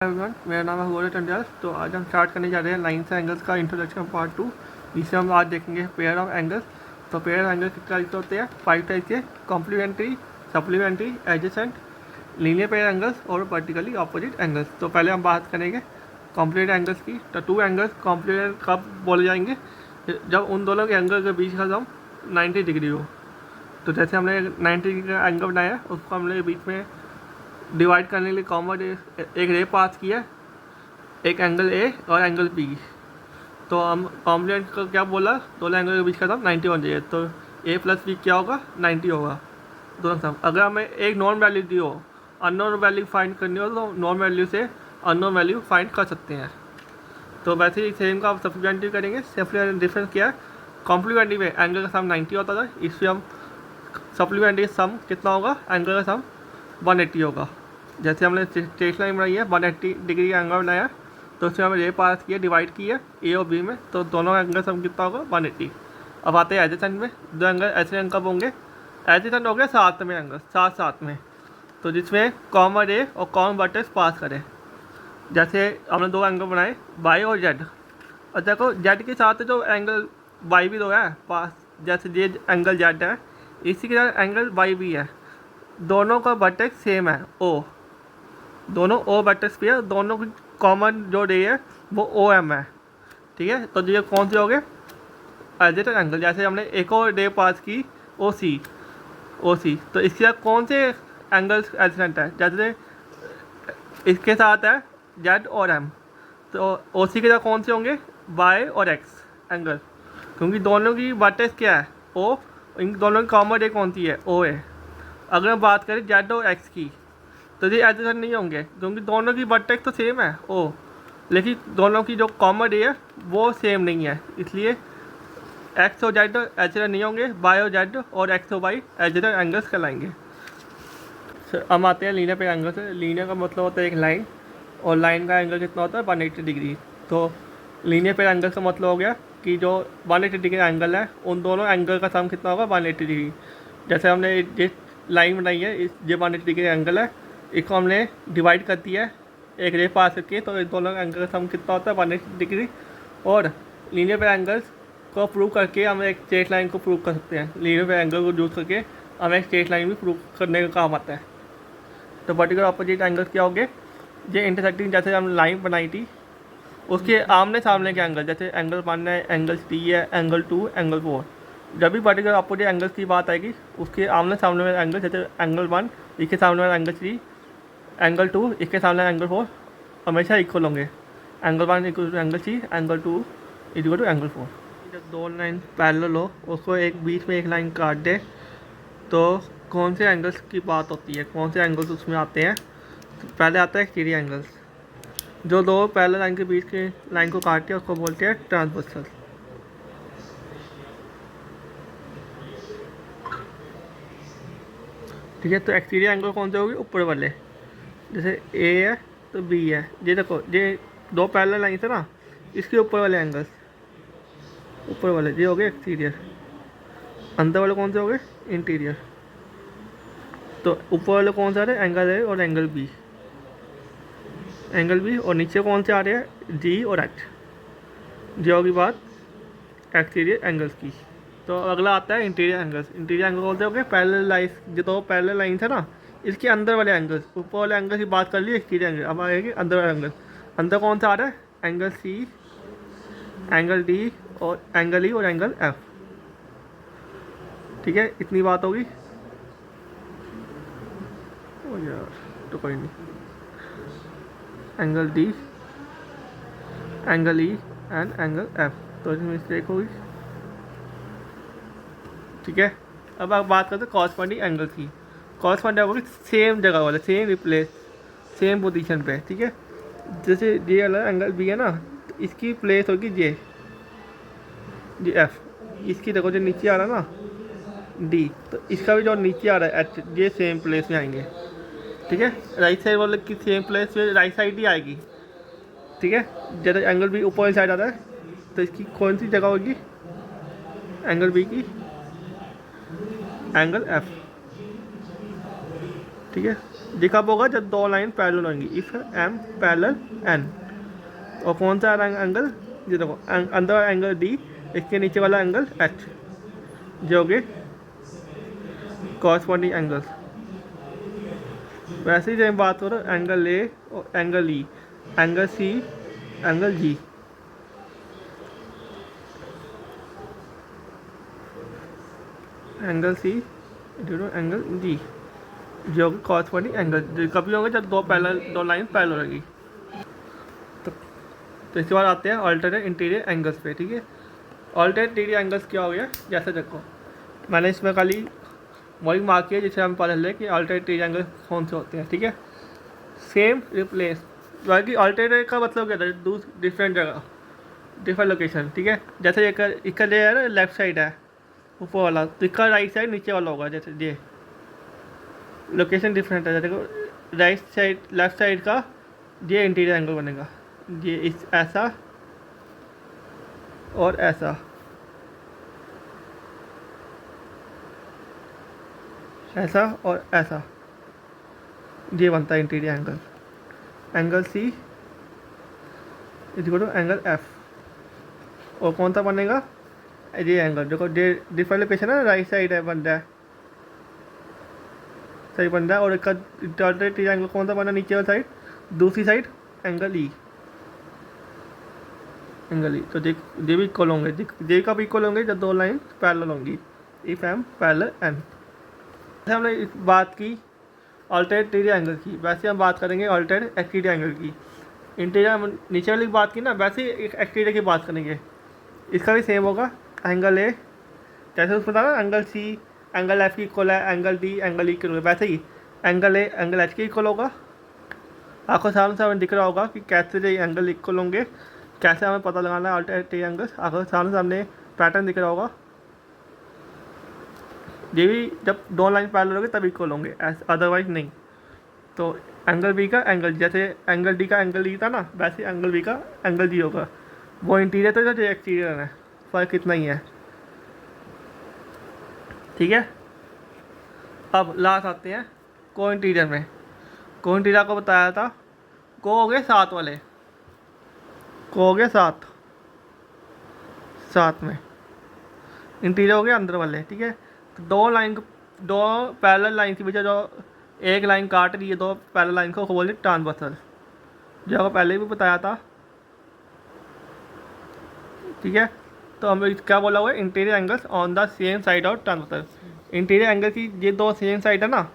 Everyone, मेरा नाम है गौरव टंडियाल। तो आज हम स्टार्ट करने जा रहे हैं लाइन्स एंगल्स का इंट्रोडक्शन पार्ट 2, जिससे हम आज देखेंगे पेयर ऑफ एंगल्स। तो पेयर ऑफ एंगल्स कितने टाइप के होते हैं? 5 टाइप के: complementary, supplementary, adjacent, linear pair angles और वर्टिकली ऑपोजिट एंगल्स। तो पहले हम बात करेंगे कॉम्प्लीमेंट एंगल्स की। तो टू एंगल्स कॉम्प्लीमेंट कब बोले जाएंगे? जब उन दोनों के एंगल के बीच का सम 90 डिग्री हो। तो जैसे हमने 90 डिग्री का एंगल बनाया है, उसको हमने बीच में डिवाइड करने के लिए कॉमन एक रे पास किया, एक एंगल ए और एंगल बी। तो हम कॉम्प्लीमेंट को क्या बोला? दोनों एंगल के बीच का सम 90 होना चाहिए। तो ए प्लस बी क्या होगा? 90 होगा दोनों सम। अगर हमें एक नॉन वैल्यू दी हो, अननोन वैल्यू फाइंड करनी हो, तो नॉन वैल्यू से अननोन वैल्यू फाइंड कर सकते हैं। तो वैसे ही सेम का आप सप्लीमेंट्री करेंगे। सप्लीमेंट्री डिफरेंस क्या है? कॉम्प्लीमेंट्री में एंगल का सम 90 होता था, इसमें हम सप्लीमेंट्री सम कितना होगा? एंगल का सम 180 होगा। जैसे हमने स्ट्रेट लाइन बनाई है, 180 डिग्री का एंगल बनाया, तो उसमें हमने रे पास किया, डिवाइड किया ए और बी में, तो दोनों एंगल सम कितना होगा? 180। अब आते हैं एडजेसेंट में। दो एंगल ऐसे कब होंगे? एडजेसेंट हो गया साथ में एंगल, साथ में, तो जिसमें कॉमन रे और कॉमन वर्टेक्स पास करें। जैसे हमने दो एंगल बनाए, वाई और जेड, और देखो जेड के साथ जो एंगल वाई भी दो है पास, जैसे ये एंगल जेड है, इसी के साथ एंगल वाई भी है। दोनों का वर्टेक्स सेम है, ओ, दोनों ओ वर्टेक्स पे है, दोनों की कॉमन जो रे है वो ओ एम है। ठीक है, तो ये कौन से हो गए? Adjacent angle. जैसे हमने एक और रे पास की, ओ सी, तो इसके साथ कौन से एंगल्स एडजेसेंट है? जैसे इसके साथ है जेड और एम, तो ओ सी के साथ कौन से होंगे? वाई और एक्स एंगल, क्योंकि दोनों की वर्टेक्स क्या है? ओ, इन दोनों की कॉमन रे कौन सी है? ओ है। अगर हम बात करें जेड और एक्स की, तो ये एडजेसेंट नहीं होंगे, क्योंकि दोनों की वर्टेक्स तो सेम है ओ, लेकिन दोनों की जो कॉमन रे है वो सेम नहीं है, इसलिए एक्स और जेड एडजेसेंट नहीं होंगे। वाई और जेड और एक्स और वाई एडजेसेंट एंगल्स कहलाएंगे। हम आते हैं लीनियर पे एंगल से। लीनियर का मतलब होता है एक लाइन, और लाइन का एंगल कितना होता है? 180 डिग्री। तो लीनियर पे एंगल का मतलब हो गया कि जो 180 डिग्री एंगल है, उन दोनों एंगल का सम कितना होगा? 180 डिग्री। जैसे हमने ये लाइन बनाई है, इस ये 180 डिग्री एंगल है, इसको हमने डिवाइड कर दिया है एक रे पास करके, तो इस दोनों एंगल का सम कितना होता है? 180 डिग्री। और लीनियर पे एंगल्स को प्रूव करके हम एक स्ट्रेट लाइन को प्रूव कर सकते हैं। लीनियर पे एंगल को यूज़ करके हमें एक स्ट्रेट लाइन भी प्रूव करने का काम आता है। तो वर्टिकल ऑपोजिट एंगल्स क्या हो गए? ये इंटरसेक्टिंग, जैसे हम लाइन बनाई थी, उसके आमने सामने के एंगल, जैसे एंगल 1 है, एंगल 3 है, एंगल 2, एंगल 4। जब भी वर्टिकल ऑपोजिट एंगल्स की बात आएगी, उसके आमने सामने में एंगल, जैसे एंगल 1 इसके सामने में एंगल 3, एंगल 2 इसके सामने एंगल 4, हमेशा इक्वल होंगे। Angle 1 equal to angle 3, angle 2 equal to angle 4। जब दो लाइन पैरेलल हो, उसको एक बीच में एक लाइन काट दे, तो कौन से एंगल्स की बात होती है? कौन से एंगल्स उसमें आते हैं? तो पहले आता है एक्सटीरियर एंगल्स। जो दो पैरेलल लाइन के बीच के लाइन को काटते हैं, उसको बोलते हैं ट्रांसवर्सल। ठीक है, तो एक्सटीरियर एंगल कौन से होगी? ऊपर वाले, जैसे ए है तो बी है। ये देखो, ये दो पैरेलल लाइन है ना, इसके ऊपर वाले एंगल्स, ऊपर वाले ये हो गए एक्सटीरियर। अंदर वाले कौन से हो गए? इंटीरियर। तो ऊपर वाले कौन से आ रहे हैं? एंगल ए और एंगल बी, और नीचे कौन से आ रहे हैं? जी और एच। जी होगी बात एक्सटीरियर एंगल्स की। तो अगला आता है इंटीरियर एंगल्स। इंटीरियर एंगल बोलते हो गए पैरेलल लाइन, जो दो पैरेलल लाइन है ना, इसके अंदर वाले एंगल्स। ऊपर वाले एंगल की बात कर ली एक्सटीरियर एंगल, अब आएगी अंदर वाले एंगल। अंदर कौन सा आ रहा है? एंगल सी, एंगल डी और एंगल ई और एंगल एफ। ठीक है, इतनी बात होगी। ओ यार, तो कोई नहीं। Angle D, angle E and angle F, तो इसमें मिस्टेक होगी। ठीक है, अब आप बात करते हैं कॉरस्पॉन्डिंग एंगल की। कॉरस्पॉन्डिंग होगी सेम जगह वाले, सेम रिप्लेस, सेम पोजीशन पे। ठीक है, जैसे ये वाला एंगल बी है ना, तो इसकी प्लेस होगी जे, जी एफ। इसकी देखो जो नीचे आ रहा है ना डी, तो इसका भी जो नीचे आ रहा है एच, ये सेम प्लेस में आएंगे। ठीक है, राइट साइड वाले की सेम प्लेस में राइट साइड ही आएगी। ठीक है, जैसे एंगल बी ऊपर वाली साइड आता है, तो इसकी कौन सी जगह होगी? एंगल बी की एंगल एफ। ठीक है, ये कब होगा? जब दो लाइन पैरेलल होंगी, इफ एम पैरेलल एन। और कौन सा एंगल? ये देखो अंदर एंगल डी, इसके नीचे वाला एंगल एच, जो होगे कॉरस्पॉन्डिंग एंगल्स। वैसे ही जब बात करो एंगल ए और angle E, angle C, angle G, angle C angle G, जो कॉरस्पॉन्डिंग एंगल कभी होंगे जब दो लाइन पैरेलल होगी। तो इसके बाद आते हैं अल्टरनेट इंटीरियर एंगल्स पे। ठीक है, अल्टरनेट इंटीरियर एंगल्स क्या हो गया? जैसे देखो मैंने इसमें खाली वही मार्क किया जिससे हम पता चले कि अल्टरनेट इंटीरियर एंगल कौन से होते हैं। ठीक है, सेम रिप्लेस, बाकी अल्टरनेट का मतलब क्या था? डिफरेंट जगह, डिफरेंट लोकेशन। ठीक है, जैसे इसका जो है ना लेफ्ट साइड है ऊपर वाला, तो इसका राइट साइड नीचे वाला होगा। जैसे ये लोकेशन डिफरेंट है, देखो राइट साइड लेफ्ट साइड का ये इंटीरियर एंगल बनेगा, ये इस ऐसा और ऐसा, ऐसा और ऐसा, ये बनता है interior angle. Angle C equal to angle F. और कौन सा बनेगा? ये एंगल देखो, ये डिफरेंट लोकेशन है, राइट साइड है बन रहा है, सही बन रहा है। और इसका इंटीरियर एंगल कौन सा बना? नीचे वाला साइड, दूसरी side angle E, angle E. तो ये भी इक्वल होंगे, ये कब इक्वल होंगे? जब दो लाइन पैरेलल होंगी, इफ एम पैरेलल एन। हमने बात की अल्टरनेट इंटीरियर एंगल की, वैसे हम बात करेंगे अल्टरनेट एक्सटीरियर एंगल की। इंटीरियर नीचे वाली बात की ना, वैसे ही एक्सटीरियर की बात करेंगे। इसका भी सेम होगा, एंगल ए जैसे उसमें था ना एंगल सी एंगल एफ की इक्वल है, एंगल डी एंगल ई के इक्वल, वैसे ही एंगल ए एंगल एच के इक्वल होगा। आपको सामने से हमें दिख रहा होगा कि कैसे ये एंगल इक्वल होंगे, कैसे हमें पता लगाना है अल्टरनेट एंगल्स। आपको सामने पैटर्न दिख रहा होगा। ये भी जब दो लाइन पैरेलल होंगे तब इक्वल होंगे, अदरवाइज नहीं। तो एंगल बी का एंगल, जैसे एंगल डी का एंगल ई था ना, वैसे एंगल बी का एंगल जी होगा। वो इंटीरियर तो जो एक्सटीरियर है, फ़र्क इतना ही है। ठीक है, अब लास्ट आते हैं को इंटीरियर में। को इंटीरियर को बताया था, को हो गए 7 वाले, को हो गए 7 में, इंटीरियर हो गया अंदर वाले। ठीक है, तो दो पैरेलल लाइन के बीच जो एक लाइन काट रही है, दो पैरेलल लाइन को बोलते ट्रांसवर्सल, जो आपको पहले भी बताया था। ठीक है, तो हमें क्या बोला हुआ है? Interior angles on the same side of transversal. Interior angle की ये दो सेम साइड है ना,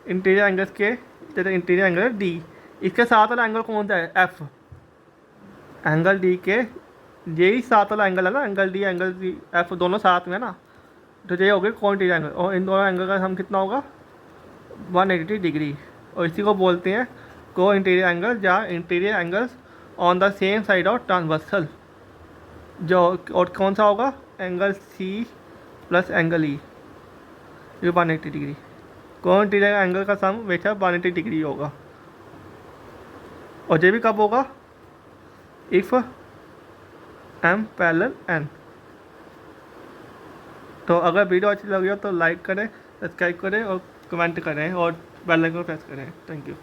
इंटीरियर एंगल्स के, जैसे इंटीरियर एंगल डी, इसके साथ वाला एंगल कौन सा है? एफ। एंगल डी के यही साथ वाला एंगल है ना, angle D angle D F दोनों साथ में ना, तो ये हो गया को इंटीरियर एंगल। और इन दोनों एंगल का हम कितना होगा? 180 डिग्री। और इसी को बोलते हैं को इंटीरियर एंगल, या interior angles on the same side of transversal. जो और कौन सा होगा? Angle C plus angle E, ये 180 डिग्री। को इंटीरियर एंगल का सम हमेशा 180 डिग्री होगा। और ये भी कब होगा? If M parallel N. तो अगर वीडियो अच्छी लगी हो तो लाइक करें, सब्सक्राइब करें और कमेंट करें और बेल आइकन प्रेस करें। Thank you.